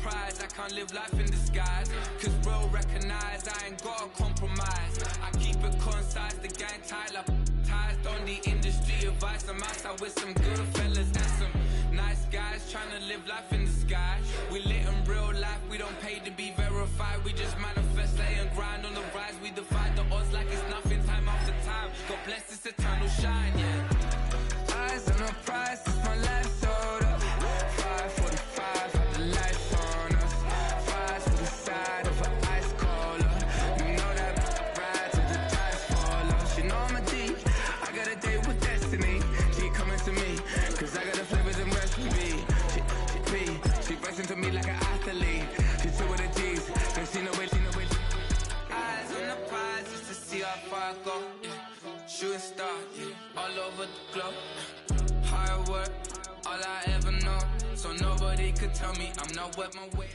prize, I can't live life in disguise. Cause real recognize I ain't gotta compromise. I keep it concise, the gang tied up. Ties on the industry advice. I'm outside with some good fellas and some nice guys trying to live life in the sky. We lit in real life, we don't pay to be verified. We just manifest, lay and grind on the rise. We defy the odds like it's nothing, time after time. God bless this eternal shine, yeah. Eyes on the prize, it's my life sold up. 5:45, have the lights on us. Fries to the side of an ice cola. You know that ride till the tides fall off. She know I'm a G, I got a date with destiny. She coming to me, cause I got the flavors and recipe. She racing to me like an athlete. She two with the G's, then she know it. Eyes on the prize just to see how far I go. Yeah. Shooting star, yeah. All over the globe. Hard work, all I ever know. So nobody could tell me I'm not worth my weight.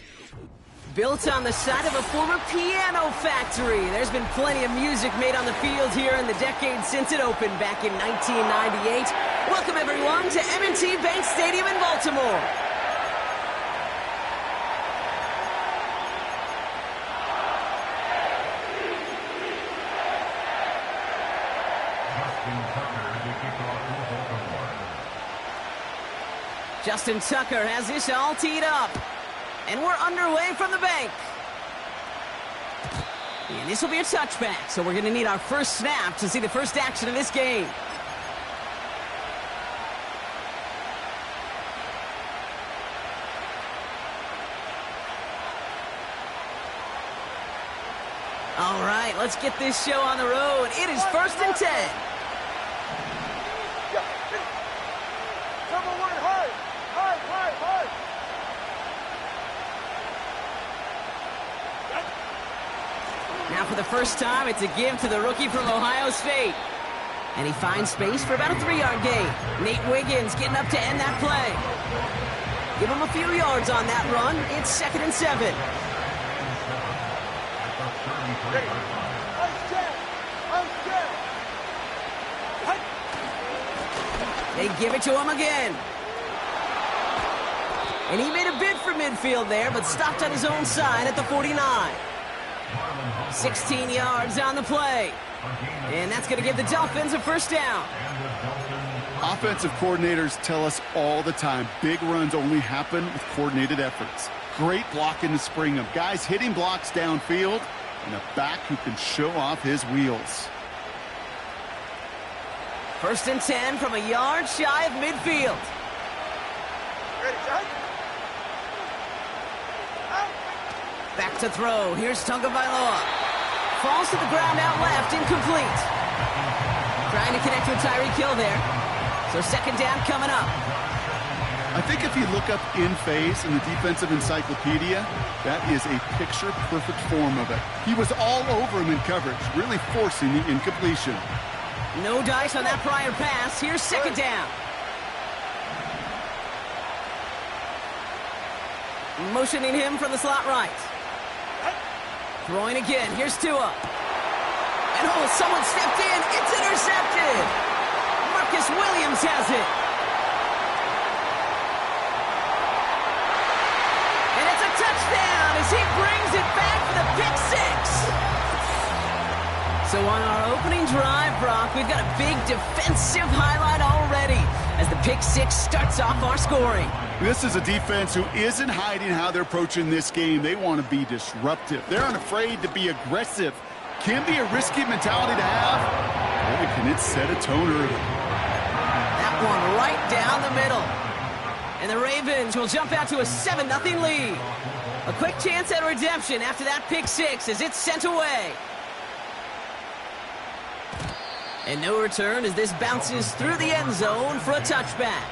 Built on the side of a former piano factory, there's been plenty of music made on the field here in the decade since it opened back in 1998. Welcome everyone to M&T Bank Stadium in Baltimore. Justin Tucker has this all teed up. And we're underway from the bank. And this will be a touchback, so we're going to need our first snap to see the first action of this game. All right, let's get this show on the road. It is 1st and 10. Number one, hard. Now for the first time, it's a give to the rookie from Ohio State. And he finds space for about a 3-yard gain. Nate Wiggins getting up to end that play. Give him a few yards on that run. It's 2nd and 7. They give it to him again. And he made a bid for midfield there, but stopped on his own side at the 49. 16 yards on the play. And that's going to give the Dolphins a first down. Offensive coordinators tell us all the time, big runs only happen with coordinated efforts. Great blocking to spring them. Guys hitting blocks downfield, and a back who can show off his wheels. 1st and 10 from a yard shy of midfield. Ready, John? Back to throw. Here's Tagovailoa. Falls to the ground out left, incomplete. Trying to connect with Tyreek Hill there. So 2nd down coming up. I think if you look up in phase in the defensive encyclopedia, that is a picture-perfect form of it. He was all over him in coverage, really forcing the incompletion. No dice on that prior pass. Here's 2nd down. Motioning him from the slot right. Throwing again. Here's Tua. And oh, someone stepped in. It's intercepted. Marcus Williams has it. And it's a touchdown as he brings it back for the pick six. So on our opening drive, Brock, we've got a big defensive highlight already as the pick six starts off our scoring. This is a defense who isn't hiding how they're approaching this game. They want to be disruptive. They're unafraid to be aggressive. Can be a risky mentality to have. Boy, can it set a tone early. That one right down the middle. And the Ravens will jump out to a 7-0 lead. A quick chance at redemption after that pick six as it's sent away. And no return as this bounces through the end zone for a touchback.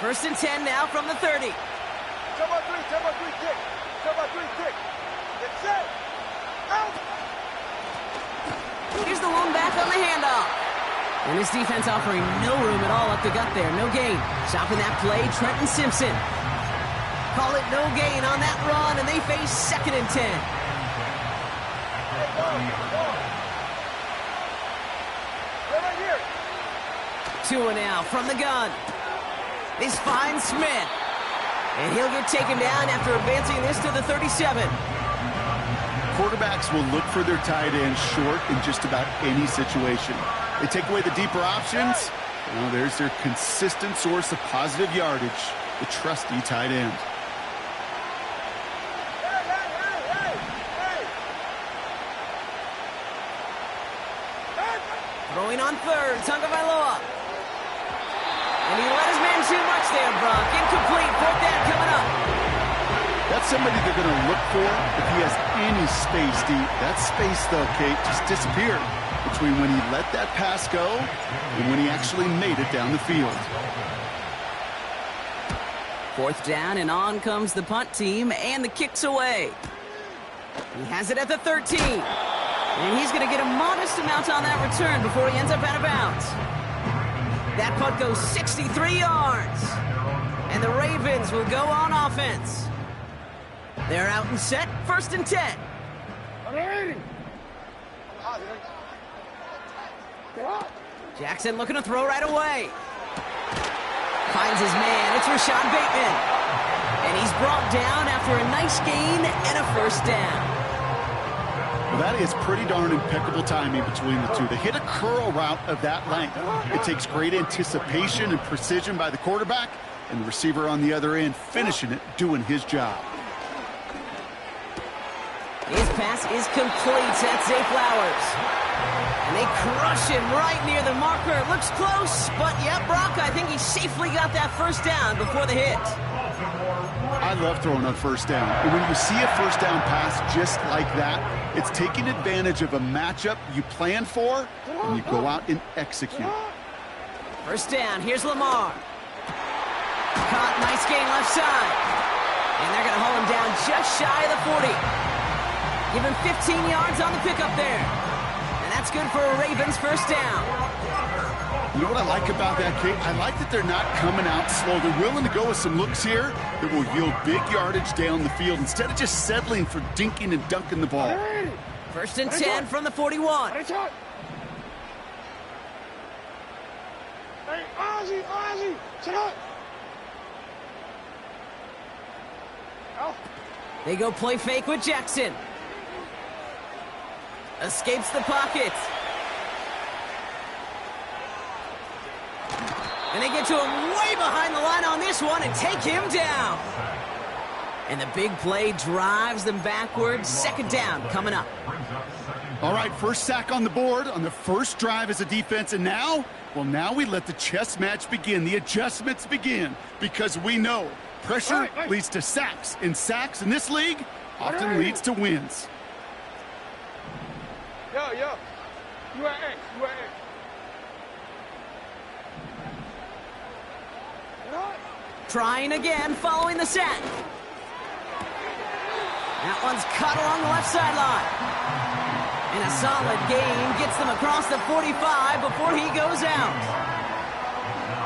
First and 10 now from the 30. 10-by-3 kick. 10-by-3 kick. Get set. Out. Here's the one back on the handoff. And this defense offering no room at all up the gut there. No gain. Stopping that play, Trenton Simpson. Call it no gain on that run, and they face 2nd and 10. Right here. 2 now from the gun. This finds Smith. And he'll get taken down after advancing this to the 37. Quarterbacks will look for their tight end short in just about any situation. They take away the deeper options. Well, there's their consistent source of positive yardage, the trusty tight end. Throwing on third, Tagovailoa. And he let his man too much there, Brock. Incomplete, 4th down coming up. That's somebody they're going to look for if he has any space deep. That space, though, Kate, just disappeared between when he let that pass go and when he actually made it down the field. 4th down, and on comes the punt team, and the kick's away. He has it at the 13. And he's going to get a modest amount on that return before he ends up out of bounds. That punt goes 63 yards. And the Ravens will go on offense. They're out and set, 1st and 10. Jackson looking to throw right away. Finds his man, it's Rashad Bateman. And he's brought down after a nice gain and a 1st down. Well, that is pretty darn impeccable timing between the two. To hit a curl route of that length, it takes great anticipation and precision by the quarterback, and the receiver on the other end finishing it, doing his job. His pass is complete. That's Zay Flowers. And they crush him right near the marker. Looks close, but yeah, Brock, I think he safely got that 1st down before the hit. I love throwing on 1st down. And when you see a 1st down pass just like that, it's taking advantage of a matchup you plan for, and you go out and execute. 1st down, here's Lamar. Caught, nice gain left side. And they're going to hold him down just shy of the 40. Give him 15 yards on the pickup there. And that's good for a Ravens 1st down. You know what I like about that, Kate? I like that they're not coming out slow. They're willing to go with some looks here that will yield big yardage down the field instead of just settling for dinking and dunking the ball. 1st and 10 from the 41. Hey, Ozzy, sit up. They go play fake with Jackson. Escapes the pocket. And they get to him way behind the line on this one and take him down. And the big play drives them backwards. 2nd down coming up. All right, 1st sack on the board on the 1st drive as a defense. And now, well, now we let the chess match begin. The adjustments begin because we know pressure leads to sacks. And sacks in this league often leads to wins. Yo. You at X. Trying again following the sack. That one's cut along the left sideline. And a solid gain gets them across the 45 before he goes out.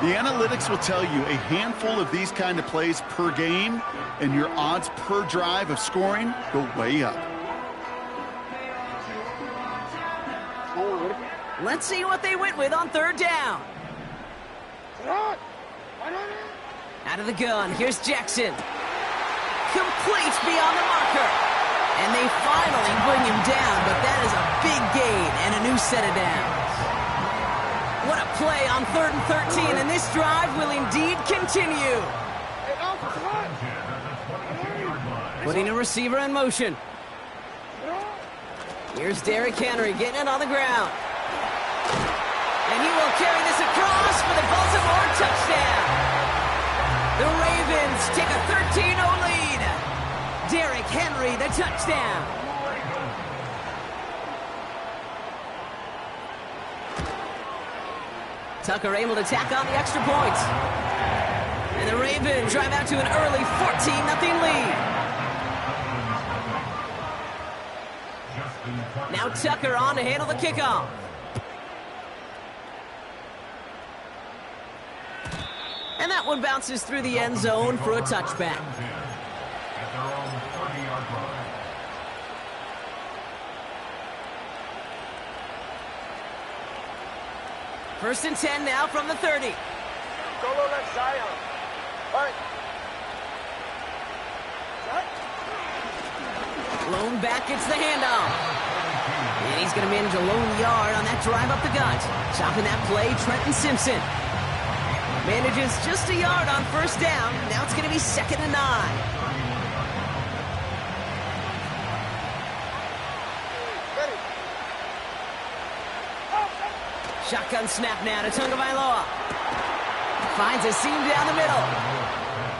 The analytics will tell you a handful of these kind of plays per game, and your odds per drive of scoring go way up. Let's see what they went with on 3rd down. Out of the gun, here's Jackson. Complete beyond the marker. And they finally bring him down, but that is a big gain and a new set of downs. What a play on 3rd and 13, and this drive will indeed continue. Putting a receiver in motion. Here's Derrick Henry getting it on the ground. And he will carry this across for the Baltimore touchdown. The Ravens take a 13-0 lead. Derrick Henry, the touchdown. Tucker able to tack on the extra point. And the Ravens drive out to an early 14-0 lead. Now Tucker on to handle the kickoff. And that one bounces through the end zone for a touchback. First and 10 now from the 30. Solo left Zion. All right. Lone back gets the handoff. And he's going to manage a lone yard on that drive up the gut. Chopping that play, Trenton Simpson. Manages just a yard on first down. Now it's going to be 2nd and 9. Ready. Shotgun snap now to Tagovailoa. Finds a seam down the middle.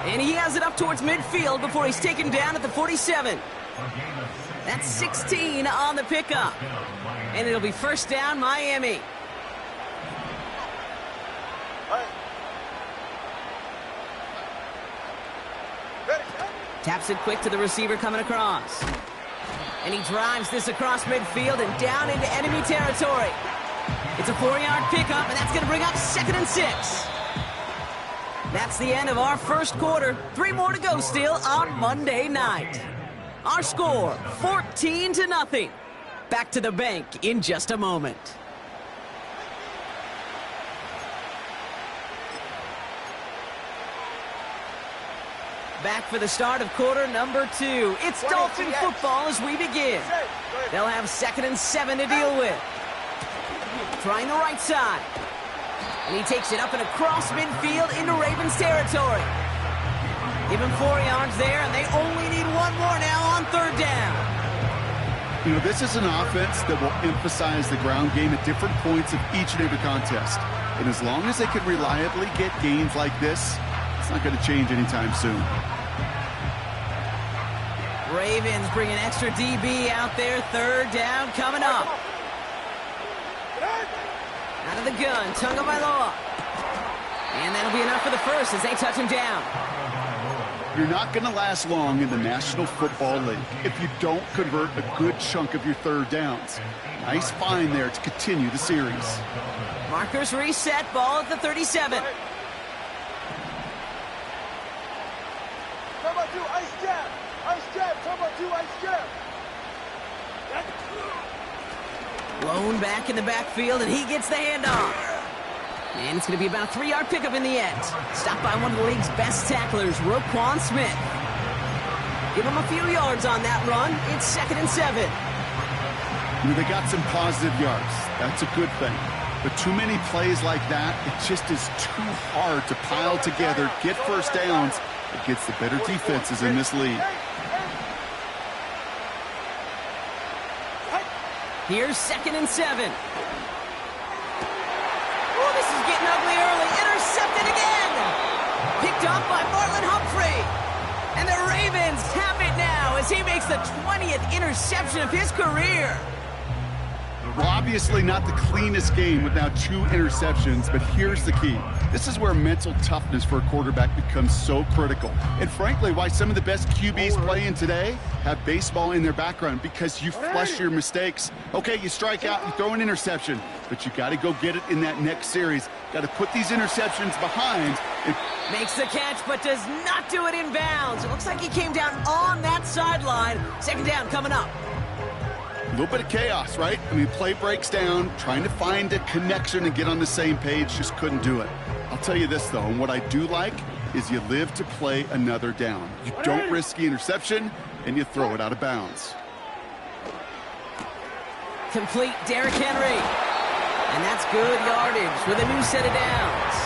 And he has it up towards midfield before he's taken down at the 47. That's 16 on the pickup. And it'll be first down, Miami. Taps it quick to the receiver coming across. And he drives this across midfield and down into enemy territory. It's a 4-yard pickup, and that's going to bring up 2nd and 6. That's the end of our first quarter. 3 more to go still on Monday night. Our score, 14-0. Back to the bank in just a moment. Back for the start of quarter number 2. It's Dolphin football as we begin. They'll have 2nd and 7 to deal with. Trying the right side. And he takes it up and across midfield into Ravens territory. Give him 4 yards there, and they only need 1 more now on 3rd down. You know, this is an offense that will emphasize the ground game at different points of each and every contest. And as long as they can reliably get gains like this, it's not going to change anytime soon. Ravens bring an extra DB out there. 3rd down coming up. Out of the gun, Tagovailoa. And that'll be enough for the first as they touch him down. You're not going to last long in the National Football League if you don't convert a good chunk of your 3rd downs. Nice find there to continue the series. Markers reset, ball at the 37. Number 2, ice jab. Ice jab. Number 2, ice jab. Lone back in the backfield, and he gets the handoff. And it's going to be about a 3-yard pickup in the end. Stopped by one of the league's best tacklers, Roquan Smith. Give him a few yards on that run. It's 2nd and 7. You know, they got some positive yards. That's a good thing. But too many plays like that, it just is too hard to pile together, get first downs against the better defenses in this league. Here's 2nd and 7. Oh, this is getting ugly early. Intercepted again. Picked off by Marlon Humphrey. And the Ravens have it now as he makes the 20th interception of his career. Well, obviously not the cleanest game with now 2 interceptions, but here's the key. This is where mental toughness for a quarterback becomes so critical. And frankly, why some of the best QBs playing today have baseball in their background, because you flush your mistakes. Okay, you strike out, you throw an interception, but you got to go get it in that next series. Got to put these interceptions behind. Makes the catch, but does not do it in bounds. It looks like he came down on that sideline. 2nd down coming up. A little bit of chaos, right? I mean, play breaks down, trying to find a connection and get on the same page, just couldn't do it. I'll tell you this, though, and what I do like is you live to play another down. You don't risk the interception, and you throw it out of bounds. Complete Derrick Henry. And that's good yardage with a new set of downs.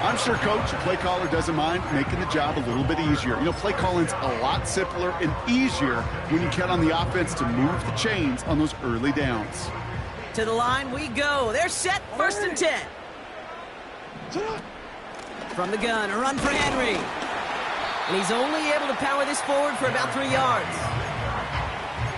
I'm sure coach, the play caller, doesn't mind making the job a little bit easier. You know, play calling's a lot simpler and easier when you count on the offense to move the chains on those early downs. To the line we go. They're set, 1st and 10. From the gun, a run for Henry. And he's only able to power this forward for about 3 yards.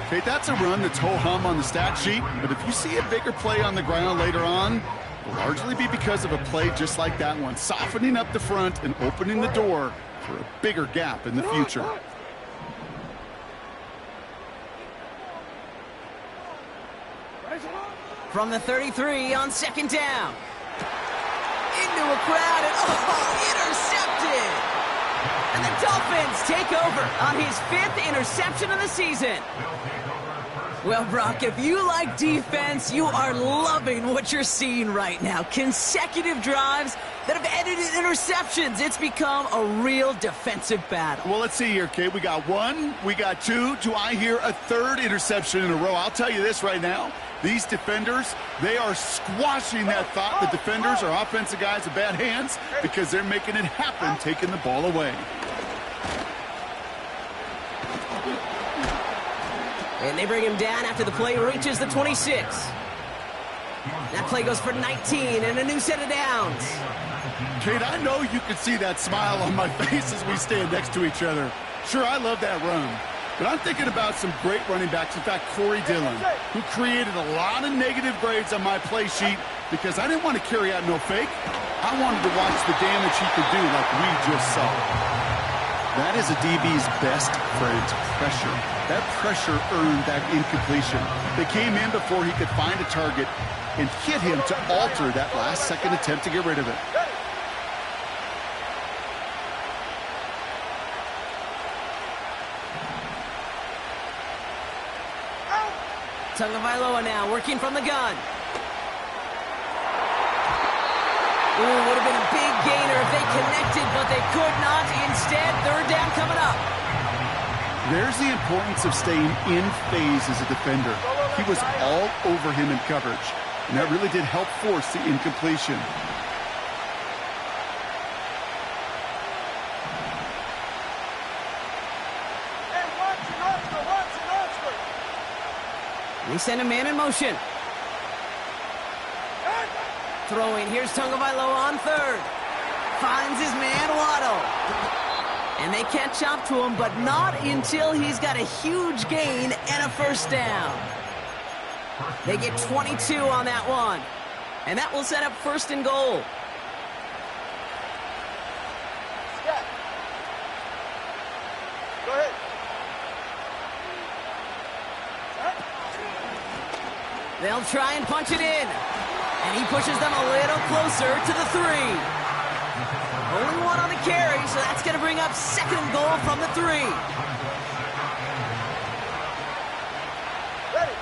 Okay, that's a run that's ho-hum on the stat sheet, but if you see a bigger play on the ground later on, will largely be because of a play just like that one, softening up the front and opening the door for a bigger gap in the future. From the 33 on 2nd down. Into a crowd and intercepted! And the Dolphins take over on his 5th interception of the season. Well, Brock, if you like defense, you are loving what you're seeing right now. Consecutive drives that have ended in interceptions. It's become a real defensive battle. Well, let's see here, Kate. We got one, we got two. Do I hear a third interception in a row? I'll tell you this right now. These defenders, they are squashing that thought. The defenders are offensive guys with bad hands because they're making it happen, taking the ball away. And they bring him down after the play reaches the 26. That play goes for 19 and a new set of downs. Kate, I know you can see that smile on my face as we stand next to each other. Sure, I love that run. But I'm thinking about some great running backs. In fact, Corey Dillon, who created a lot of negative grades on my play sheet because I didn't want to carry out no fake. I wanted to watch the damage he could do like we just saw. That is a DB's best friend, pressure. That pressure earned that incompletion. They came in before he could find a target and hit him to alter that last-second attempt to get rid of it. Tagovailoa now working from the gun. Ooh, would have been a big gainer if they connected, but they could not. Instead, third down coming up. There's the importance of staying in phase as a defender. He was all over him in coverage, and that really did help force the incompletion. They send a man in motion. Throwing, here's Tagovailoa on third. Finds his man, Waddle. And they catch up to him, but not until he's got a huge gain and a first down. They get 22 on that one. And that will set up first and goal. Scott. Go ahead. They'll try and punch it in. And he pushes them a little closer to the 3. Only one on the carry, so that's going to bring up second and goal from the 3. Ready.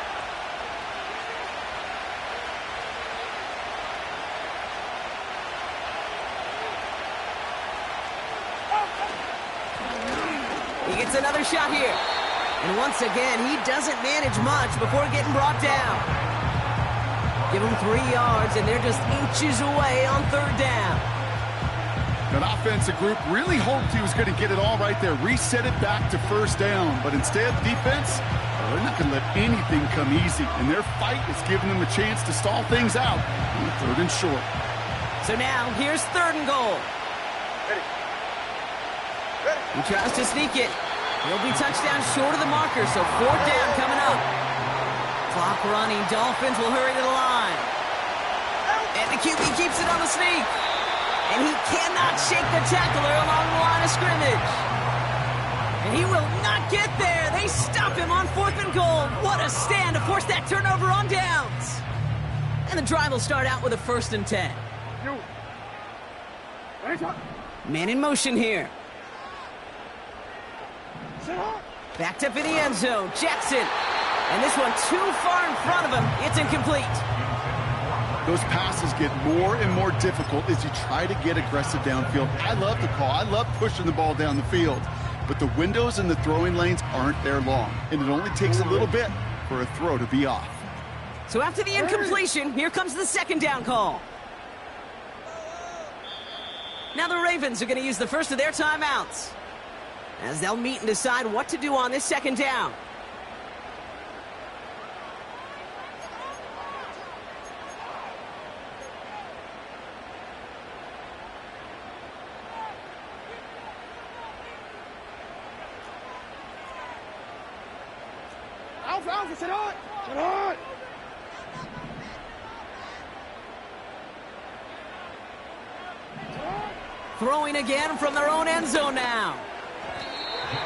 He gets another shot here. And once again, he doesn't manage much before getting brought down. Give him 3 yards, and they're just inches away on third down. That offensive group really hoped he was going to get it all right there, reset it back to first down. But instead, defense, they're not going to let anything come easy. And their fight is giving them a chance to stall things out on third and short. So now, here's third and goal. Ready. Ready. He tries to sneak it. He'll be touchdown short of the marker, so fourth down coming up. Clock running. Dolphins will hurry to the line. And the QB keeps it on the sneak. And he cannot shake the tackler along the line of scrimmage. And he will not get there. They stop him on fourth and goal. What a stand to force that turnover on downs. And the drive will start out with a 1st and 10. Man in motion here. Backed up in the end zone. Jackson. And this one too far in front of him. It's incomplete. Those passes get more and more difficult as you try to get aggressive downfield. I love the call. I love pushing the ball down the field. But the windows in the throwing lanes aren't there long. And it only takes a little bit for a throw to be off. So after the incompletion, here comes the second down call. Now the Ravens are going to use the first of their timeouts, as they'll meet and decide what to do on this second down. Alpha, sit on! Sit on! Throwing again from their own end zone now.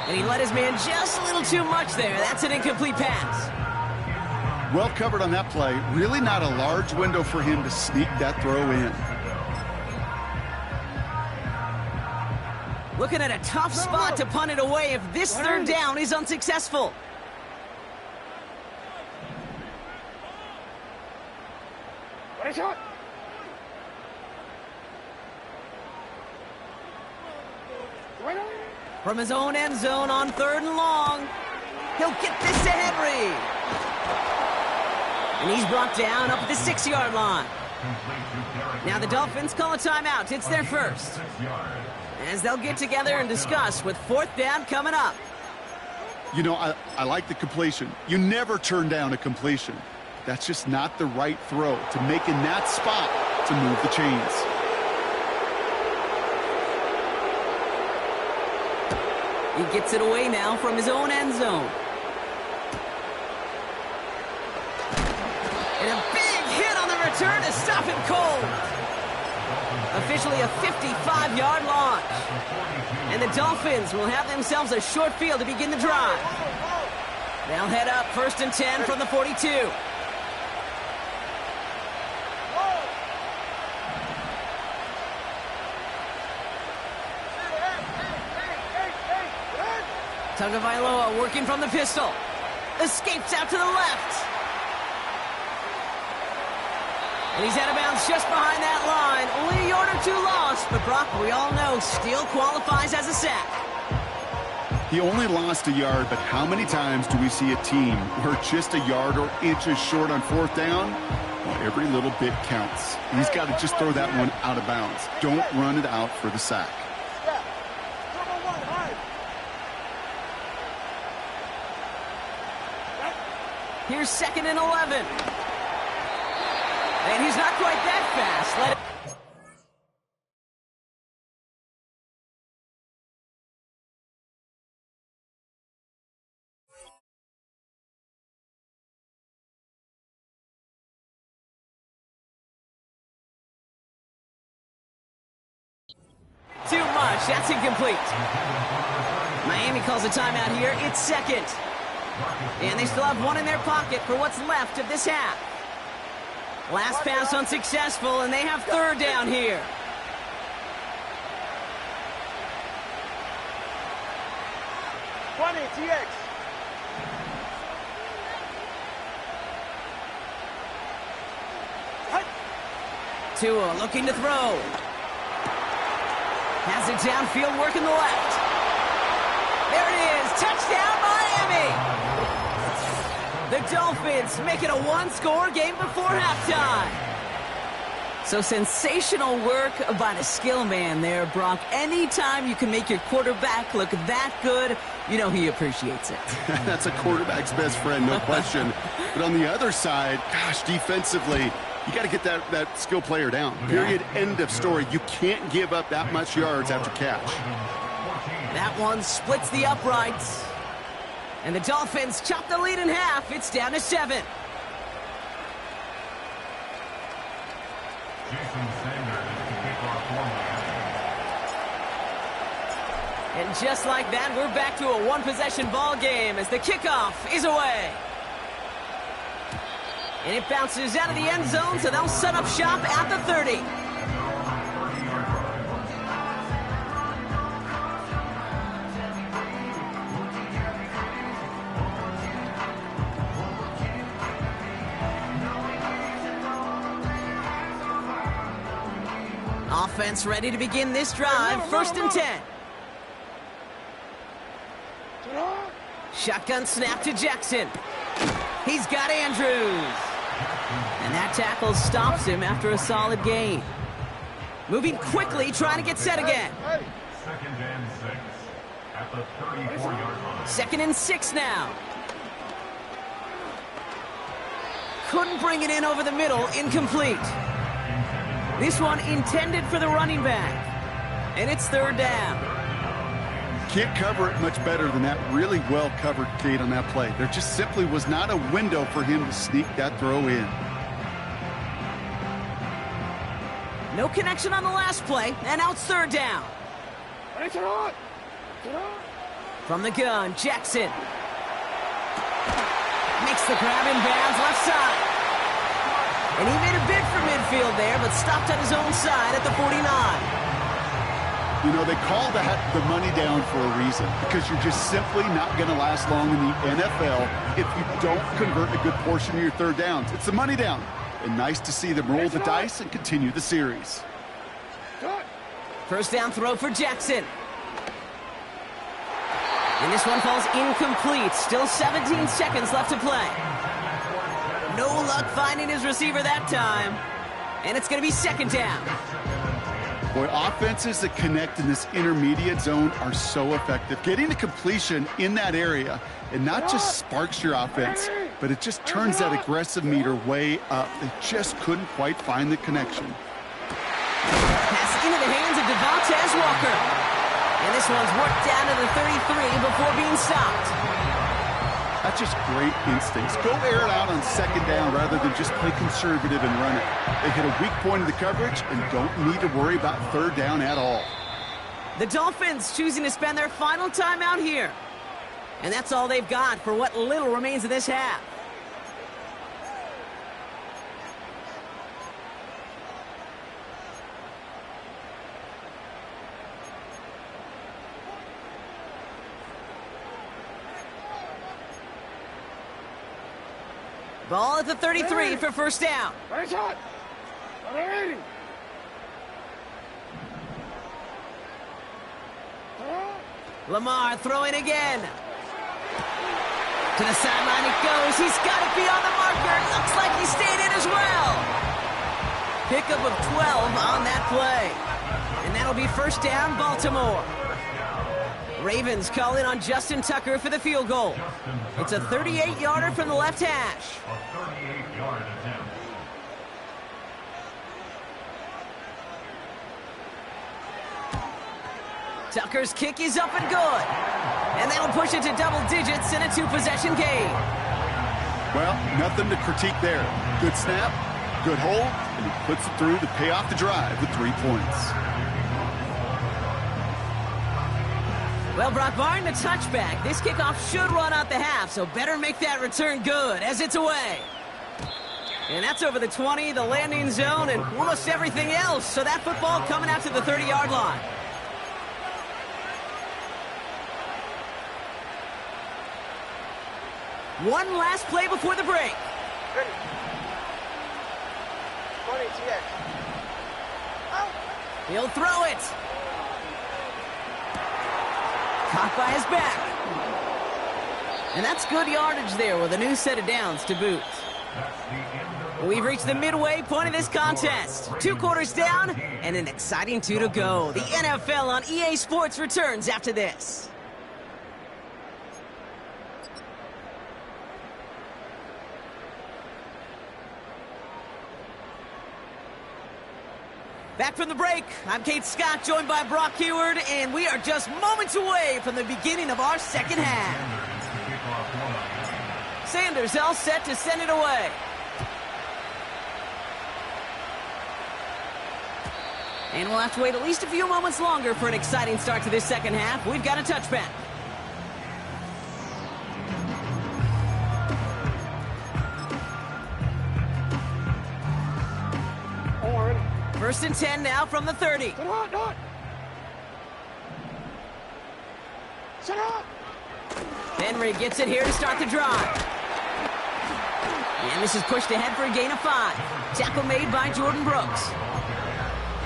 And he let his man just a little too much there. That's an incomplete pass. Well covered on that play. Really not a large window for him to sneak that throw in. Looking at a tough spot to punt it away if this third down is unsuccessful. From his own end zone on 3rd and long. He'll get this to Henry. And he's brought down up at the 6-yard line. Now the Dolphins call a timeout. It's their first. As they'll get together and discuss with 4th down coming up. You know, I like the completion. You never turn down a completion. That's just not the right throw to make in that spot to move the chains. He gets it away now from his own end zone. And a big hit on the return to stop him cold. Officially a 55-yard launch. And the Dolphins will have themselves a short field to begin the drive. They'll head up 1st and 10 from the 42. Tagovailoa working from the pistol. Escapes out to the left. And he's out of bounds just behind that line. Only a yard or two lost, but Brock, we all know, still qualifies as a sack. He only lost a yard, but how many times do we see a team where just a yard or inches short on 4th down? Well, every little bit counts. He's got to just throw that one out of bounds. Don't run it out for the sack. Here's 2nd and 11. And he's not quite that fast. Let it... Too much. That's incomplete. Miami calls a timeout here. It's 2nd. And they still have one in their pocket for what's left of this half. Last pass unsuccessful, and they have 3rd down here. TX. Tua looking to throw. Has it downfield, working the left. There it is. Touchdown, Miami. The Dolphins make it a 1-score game before halftime. So sensational work by the skill man there, Brock. Anytime you can make your quarterback look that good, you know he appreciates it. That's a quarterback's best friend, no question. But on the other side, gosh, defensively, you got to get that skill player down. Period. End of story. You can't give up that much yards after catch. That one splits the uprights. And the Dolphins chop the lead in half. It's down to 7. And just like that, we're back to a one-possession ball game as the kickoff is away. And it bounces out of the end zone, so they'll set up shop at the 30. Offense ready to begin this drive. 1st and 10. Shotgun snap to Jackson. He's got Andrews. And that tackle stops him after a solid gain. Moving quickly, trying to get set again. 2nd and 6 at the 34-yard line. 2nd and 6 now. Couldn't bring it in over the middle. Incomplete. This one intended for the running back. And it's 3rd down. Can't cover it much better than that. Really well covered, Kate, on that play. There just simply was not a window for him to sneak that throw in. No connection on the last play, and now it's 3rd down. From the gun, Jackson. Makes the grab in bounds, left side. And he made a bid for midfield there, but stopped on his own side at the 49. You know, they call that the money down for a reason, because you're just simply not going to last long in the NFL if you don't convert a good portion of your 3rd downs. It's the money down. And nice to see them roll the dice and continue the series. First down throw for Jackson. And this one falls incomplete. Still 17 seconds left to play. No luck finding his receiver that time. And it's going to be second down. Boy, offenses that connect in this intermediate zone are so effective. Getting the completion in that area, it not just sparks your offense, but it just turns that aggressive meter way up. They just couldn't quite find the connection. Pass into the hands of Devontae Walker. And this one's worked down to the 33 before being stopped. That's just great instincts. Go air it out on second down rather than just play conservative and run it. They hit a weak point in the coverage and don't need to worry about third down at all. The Dolphins choosing to spend their final time out here. And that's all they've got for what little remains of this half. Ball at the 33 for first down. Lamar throwing again. To the sideline it goes. He's got it beyond the marker. Looks like he stayed in as well. Pickup of 12 on that play. And that'll be first down, Baltimore. Ravens call in on Justin Tucker for the field goal. It's a 38-yarder from the left hash. A 38-yard attempt. Tucker's kick is up and good. And that'll push it to double digits in a two-possession game. Well, nothing to critique there. Good snap, good hold, and he puts it through to pay off the drive with 3 points. Well, Brock, barring the touchback, this kickoff should run out the half, so better make that return good as it's away. And that's over the 20, the landing zone, and almost everything else. So that football coming out to the 30-yard line. One last play before the break. Ready. 20 TX. Out. He'll throw it. Caught by his back. And that's good yardage there with a new set of downs to boot. We've reached the midway point of this contest. 2 quarters down and an exciting 2 to go. The NFL on EA Sports returns after this. Back from the break, I'm Kate Scott, joined by Brock Heward, and we are just moments away from the beginning of our second half. Sanders all set to send it away. And we'll have to wait at least a few moments longer for an exciting start to this second half. We've got a touchback. First and 10 now from the 30. Henry gets it here to start the drive. And this is pushed ahead for a gain of 5. Tackle made by Jordan Brooks.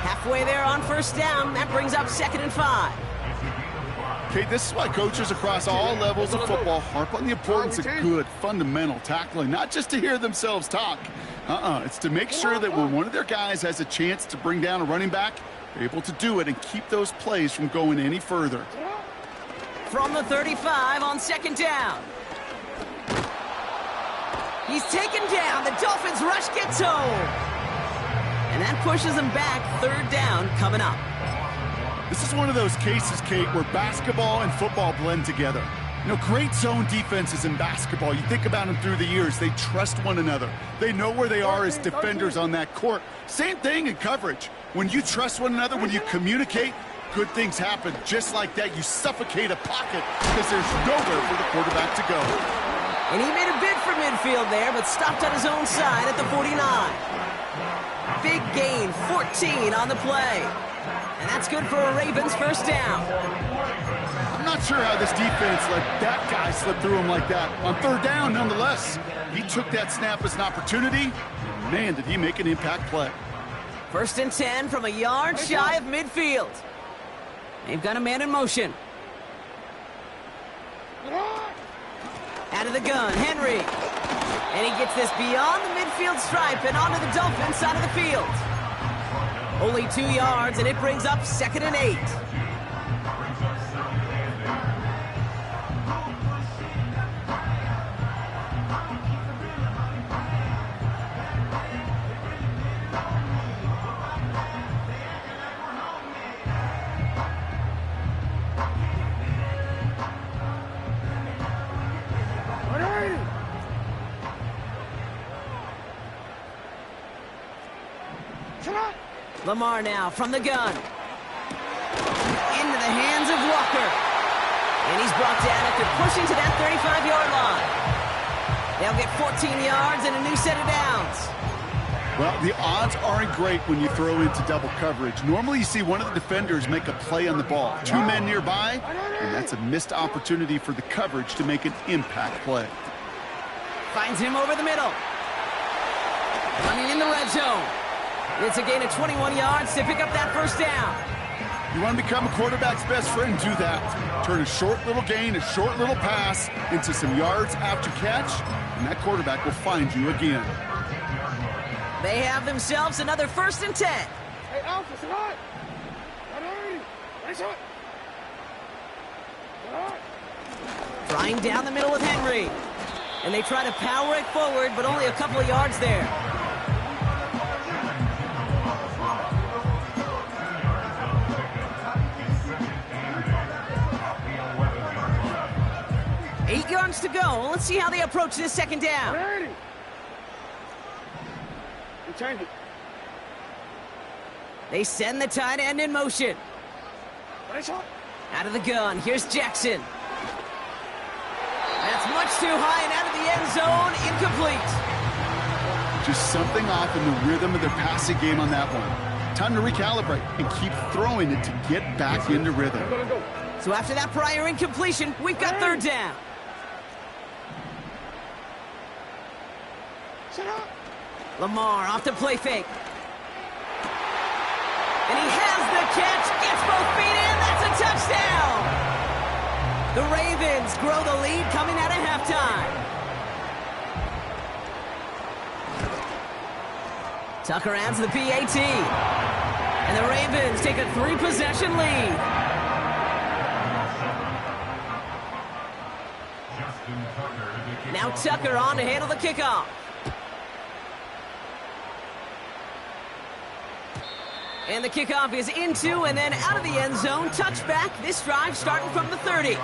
Halfway there on first down. That brings up 2nd and 5. Okay, this is why coaches across all levels of football harp on the importance of good, fundamental tackling, not just to hear themselves talk. It's to make sure that when one of their guys has a chance to bring down a running back, they're able to do it and keep those plays from going any further. From the 35 on 2nd down. He's taken down. The Dolphins rush gets home. And that pushes them back. 3rd down coming up. This is one of those cases, Kate, where basketball and football blend together. You know, great zone defenses in basketball. You think about them through the years. They trust one another. They know where they are as defenders on that court. Same thing in coverage. When you trust one another, when you communicate, good things happen. Just like that, you suffocate a pocket because there's nowhere for the quarterback to go. And he made a bid for midfield there, but stopped on his own side at the 49. Big gain, 14 on the play. And that's good for a Ravens first down. I'm not sure how this defense let that guy slip through him like that. On third down, nonetheless, he took that snap as an opportunity. And man, did he make an impact play. 1st and 10 from a yard shy of midfield. They've got a man in motion. Out of the gun, Henry. And he gets this beyond the midfield stripe and onto the Dolphins side of the field. Only 2 yards, and it brings up 2nd and 8. Lamar now from the gun. Into the hands of Walker. And he's brought down after pushing to that 35-yard line. They'll get 14 yards and a new set of downs. Well, the odds aren't great when you throw into double coverage. Normally you see one of the defenders make a play on the ball. 2 men nearby, and that's a missed opportunity for the coverage to make an impact play. Finds him over the middle. Running in the red zone. It's a gain of 21 yards to pick up that 1st down. You want to become a quarterback's best friend, do that. Turn a short little gain, a short little pass into some yards after catch, and that quarterback will find you again. They have themselves another 1st and 10. Hey, Alpha, sit high. Nice shot. Flying down the middle with Henry. And they try to power it forward, but only a couple of yards there. Eight yards to go. Let's see how they approach this 2nd down. Ready. Return it. They send the tight end in motion. Nice shot. Out of the gun. Here's Jackson. That's much too high and out of the end zone. Incomplete. Just something off in the rhythm of their passing game on that one. Time to recalibrate and keep throwing it to get back into rhythm. So after that prior incompletion, we've got 3rd down. Lamar off the play fake. And he has the catch, gets both feet in, that's a touchdown! The Ravens grow the lead coming out of halftime. Tucker adds the PAT. And the Ravens take a 3-possession lead. Now Tucker on to handle the kickoff. And the kickoff is into and then out of the end zone. Touchback. This drive starting from the 30.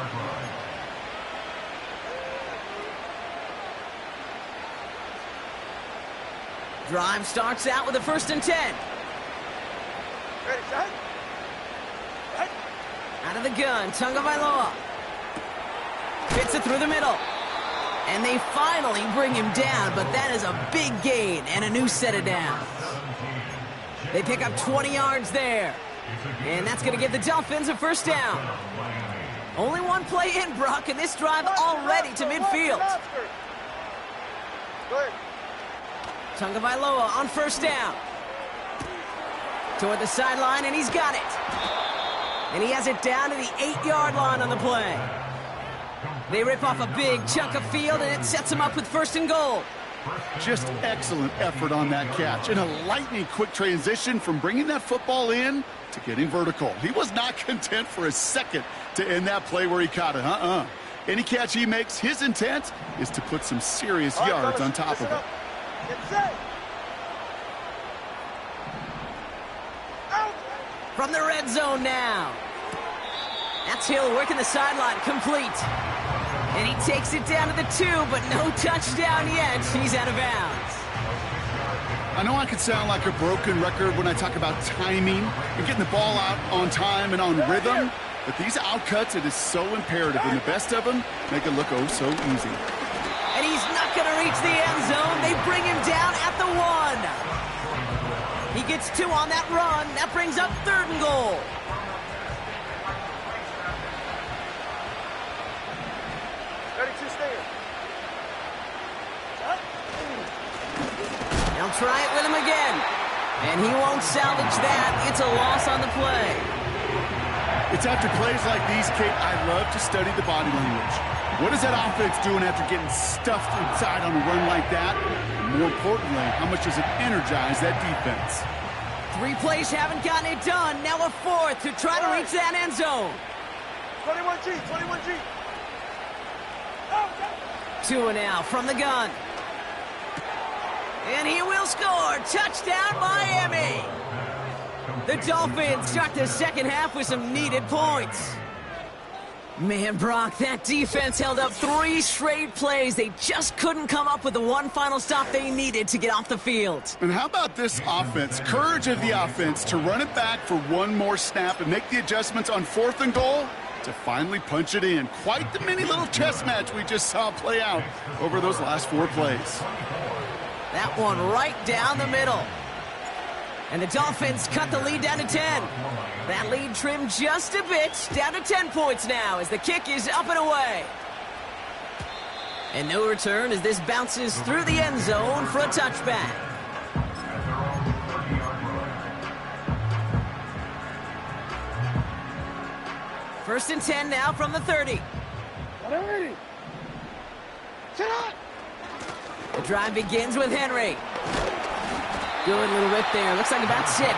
Drive starts out with a 1st and 10. Ready, set. Right. Out of the gun, Tagovailoa. Fits it through the middle. And they finally bring him down, but that is a big gain and a new set of downs. They pick up 20 yards there. And that's going to give the Dolphins a 1st down. Only one play in, Brock, and this drive already to midfield. Good. Tagovailoa on 1st down. Toward the sideline, and he's got it. And he has it down to the 8-yard line on the play. They rip off a big chunk of field, and it sets them up with 1st and goal. Just excellent effort on that catch. And a lightning-quick transition from bringing that football in to getting vertical. He was not content for a second to end that play where he caught it. Any catch he makes, his intent is to put some serious yards on top of it. Get set. Out. From the red zone now. That's Hill working the sideline, complete. And he takes it down to the 2, but no touchdown yet. He's out of bounds. I know I could sound like a broken record when I talk about timing and getting the ball out on time and on rhythm, but these outcuts, it is so imperative, and the best of them make it look oh so easy. And he's not going to reach the end zone. They bring him down at the 1. He gets 2 on that run. That brings up 3rd and goal. try it with him again. And he won't salvage that. It's a loss on the play. It's after plays like these, Kate, I love to study the body language. What is that offense doing after getting stuffed inside on a run like that? And more importantly, how much does it energize that defense? 3 plays haven't gotten it done. Now a 4th to try to reach that end zone. 21G, 21G. 2 now from the gun. And he will score. Touchdown, Miami. The Dolphins start the second half with some needed points. Man, Brock, that defense held up 3 straight plays. They just couldn't come up with the one final stop they needed to get off the field. And how about this offense? Courage of the offense to run it back for one more snap and make the adjustments on 4th and goal to finally punch it in. Quite the mini little chess match we just saw play out over those last 4 plays. That one right down the middle. And the Dolphins cut the lead down to 10. That lead trimmed just a bit, down to 10 points now as the kick is up and away. And no return as this bounces through the end zone for a touchback. First and 10 now from the 30. The drive begins with Henry. Good little rip there. Looks like about 6.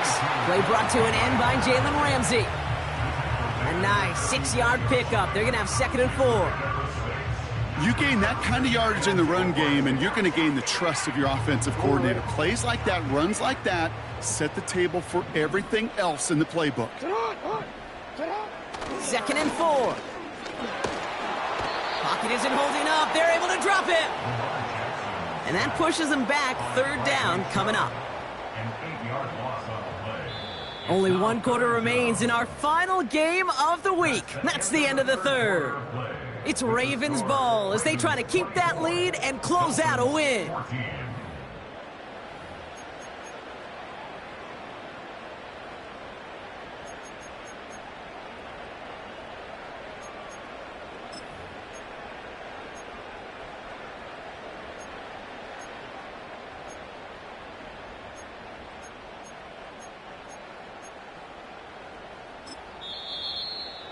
Play brought to an end by Jalen Ramsey. A nice 6-yard pickup. They're going to have 2nd and 4. You gain that kind of yardage in the run game, and you're going to gain the trust of your offensive coordinator. Plays like that, runs like that, set the table for everything else in the playbook. 2nd and 4. Pocket isn't holding up. They're able to drop it. And that pushes them back. 3rd down coming up. Only 1 quarter remains in our final game of the week. That's the end of the 3rd. It's Ravens ball as they try to keep that lead and close out a win.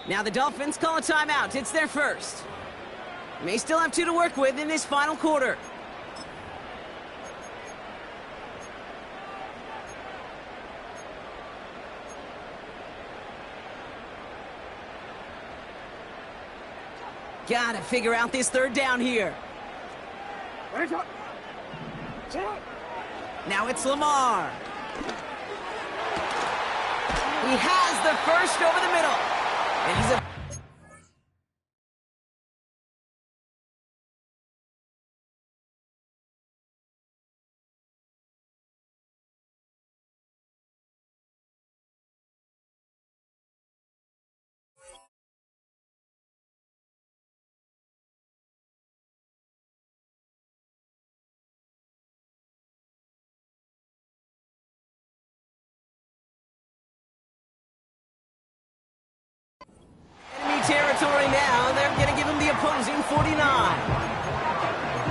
Now the Dolphins call a timeout. It's their first. May still have 2 to work with in this final quarter. Gotta figure out this 3rd down here. Now it's Lamar. He has the first over the middle. And he's a territory now. They're going to give him the opposing 49.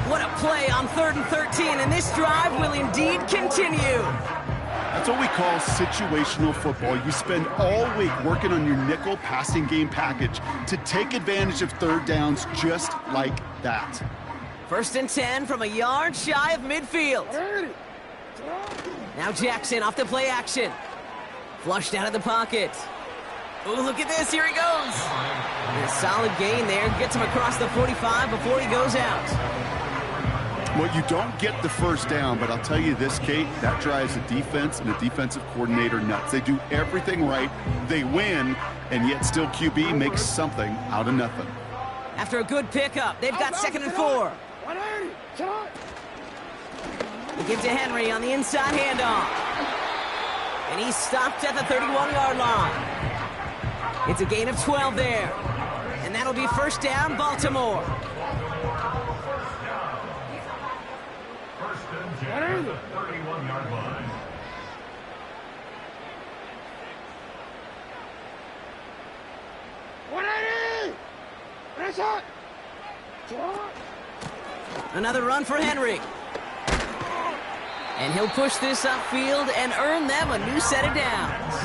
What a play on 3rd and 13, and this drive will indeed continue. That's what we call situational football. You spend all week working on your nickel passing game package to take advantage of 3rd downs just like that. 1st and 10 from a yard shy of midfield. Now Jackson off the play action. Flushed out of the pocket. Oh, look at this. Here he goes. And a solid gain there. Gets him across the 45 before he goes out. Well, you don't get the 1st down, but I'll tell you this, Kate, that drives a defense and a defensive coordinator nuts. They do everything right. They win, and yet still QB makes something out of nothing. After a good pickup, they've got 2nd and 4. They give to Henry on the inside handoff. And he's stopped at the 31-yard line. It's a gain of 12 there. And that'll be 1st down, Baltimore. First and 10 at the 31-yard line. Another run for Henry. And he'll push this upfield and earn them a new set of downs.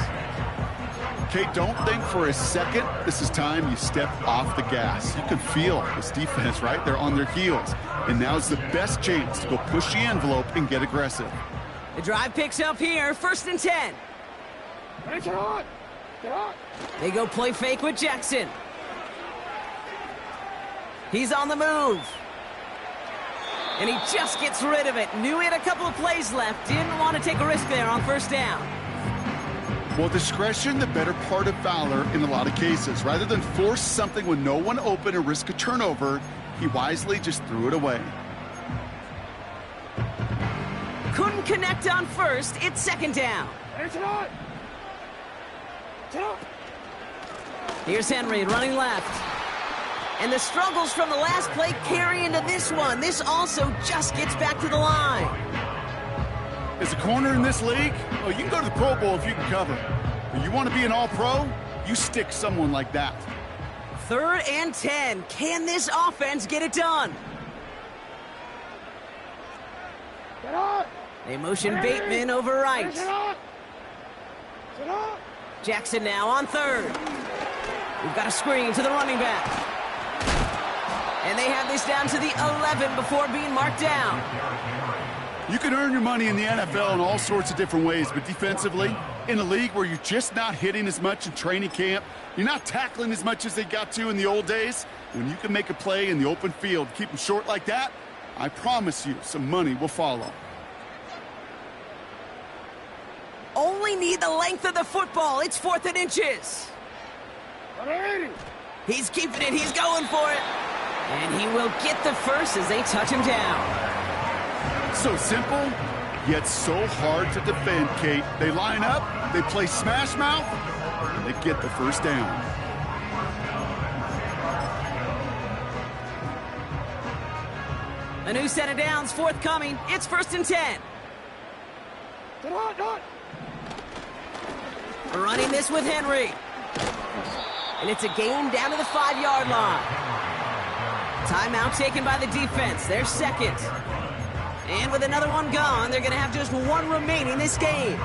Kate, don't think for a second this is time you step off the gas. You can feel this defense, right? They're on their heels. And now's the best chance to go push the envelope and get aggressive. The drive picks up here, 1st and 10. Get on! Get on! They go play fake with Jackson. He's on the move. And he just gets rid of it. Knew he had a couple of plays left. Didn't want to take a risk there on 1st down. Well, discretion, the better part of valor in a lot of cases. Rather than force something with no one open and risk a turnover, he wisely just threw it away. Couldn't connect on 1st. It's 2nd down. Here's Henry running left. And the struggles from the last play carry into this one. This also just gets back to the line. As a corner in this league, well, you can go to the Pro Bowl if you can cover. But you want to be an all-pro, you stick someone like that. 3rd and 10. Can this offense get it done? Get on! They motion Bateman over right. Get on! Get on! Jackson now on 3rd. We've got a screen to the running back. And they have this down to the 11 before being marked down. You can earn your money in the NFL in all sorts of different ways, but defensively, in a league where you're just not hitting as much in training camp, you're not tackling as much as they got to in the old days, when you can make a play in the open field, keep them short like that, I promise you some money will follow. Only need the length of the football. It's 4th and inches. He's keeping it. He's going for it. And he will get the first as they touch him down. So simple, yet so hard to defend, Kate. They line up, they play smash mouth, and they get the 1st down. A new set of downs forthcoming. It's 1st and 10. Get on! Running this with Henry. And it's a gain down to the 5-yard line. Timeout taken by the defense. They're 2nd. And with another one gone, they're going to have just one remaining this game.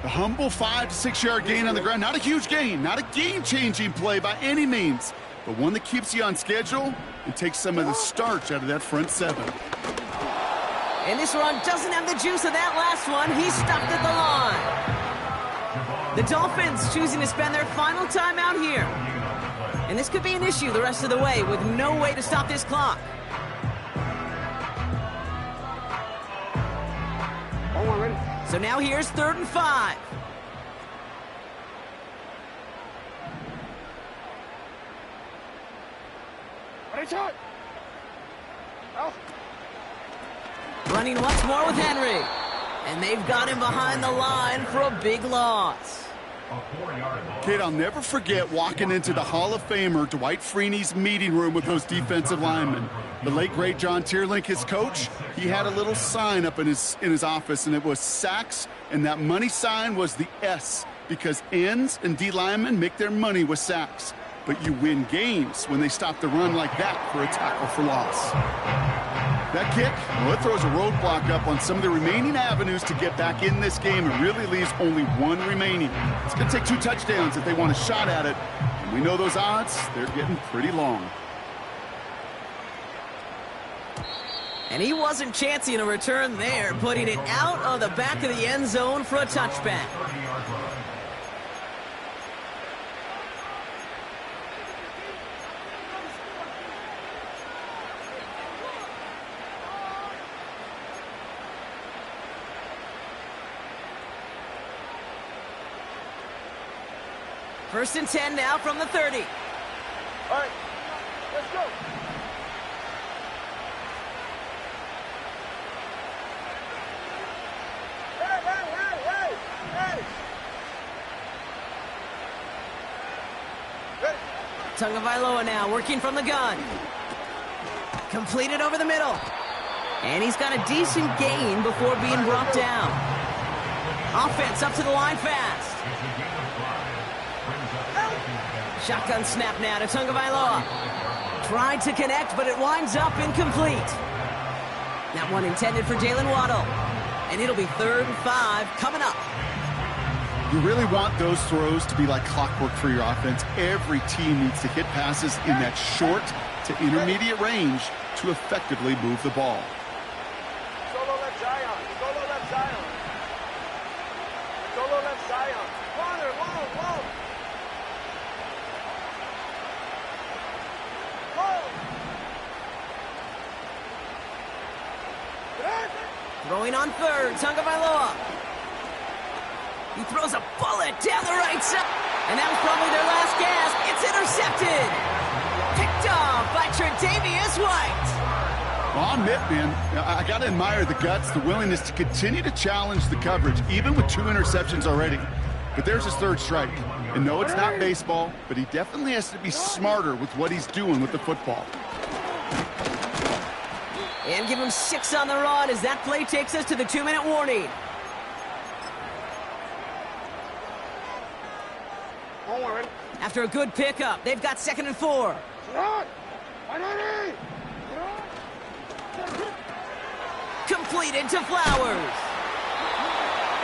A humble 5 to 6 yard gain on the ground. Not a huge gain, not a game-changing play by any means, but one that keeps you on schedule and takes some of the starch out of that front 7. And this run doesn't have the juice of that last one. He's stopped at the line. The Dolphins choosing to spend their final timeout here. And this could be an issue the rest of the way with no way to stop this clock. So now here's 3rd and 5. Running once more with Henry. And they've got him behind the line for a big loss. Kid, I'll never forget walking into the Hall of Famer Dwight Freeney's meeting room with those defensive linemen. The late, great John Tierlink, his coach, he had a little sign up in his office, and it was sacks, and that money sign was the S, because ends and D linemen make their money with sacks. But you win games when they stop the run like that for a tackle for loss. That kick, well, it throws a roadblock up on some of the remaining avenues to get back in this game and really leaves only one remaining. It's going to take 2 touchdowns if they want a shot at it. And we know those odds, they're getting pretty long. And he wasn't chancing a return there, putting it out of the back of the end zone for a touchback. First and 10 now from the 30. All right, let's go. Hey! Tagovailoa now working from the gun. Completed over the middle. And he's got a decent gain before being brought down. Offense up to the line fast. Shotgun snap now to Tagovailoa. Tried to connect, but it winds up incomplete. That one intended for Jalen Waddle. And it'll be 3rd and 5 coming up. You really want those throws to be like clockwork for your offense. Every team needs to hit passes in that short to intermediate range to effectively move the ball. Solo left Zion. Solo left Zion. Solo left Zion. Corner, long, long. Throwing on 3rd, Tagovailoa. He throws a bullet down the right side. And that was probably their last gasp. It's intercepted. Picked off by Tre'Davious White. Well, I'll admit, man, I got to admire the guts, the willingness to continue to challenge the coverage, even with 2 interceptions already. But there's his 3rd strike. And no, it's not baseball, but he definitely has to be smarter with what he's doing with the football. And give him 6 on the rod as that play takes us to the 2-minute warning. After a good pickup, they've got 2nd and 4. Completed to Flowers.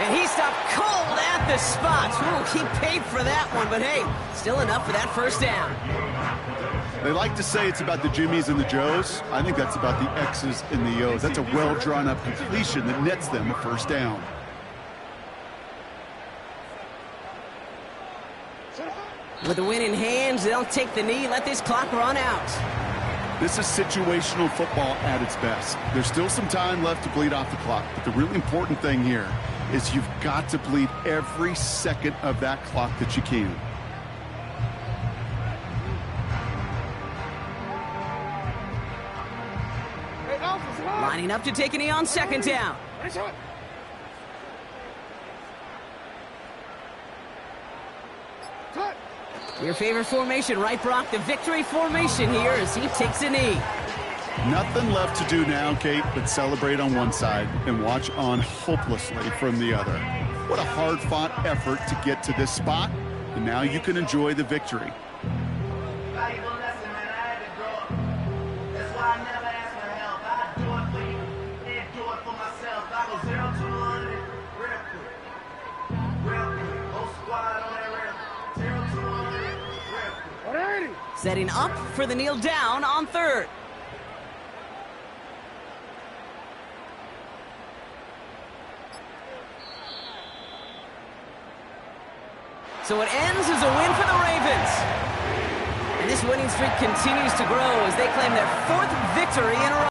And he stopped cold at the spot. Ooh, he paid for that one, but hey, still enough for that 1st down. They like to say it's about the Jimmies and the Joes. I think that's about the X's and the O's. That's a well-drawn-up completion that nets them a 1st down. With the win in hands, they'll take the knee, let this clock run out. This is situational football at its best. There's still some time left to bleed off the clock, but the really important thing here is you've got to bleed every second of that clock that you can. Lining up to take a knee on 2nd down. Your favorite formation, right, Brock? The victory formation here as he takes a knee. Nothing left to do now, Kate, but celebrate on one side and watch on hopelessly from the other. What a hard-fought effort to get to this spot, and now you can enjoy the victory. Setting up for the kneel down on 3rd. So it ends as a win for the Ravens. And this winning streak continues to grow as they claim their 4th victory in a row.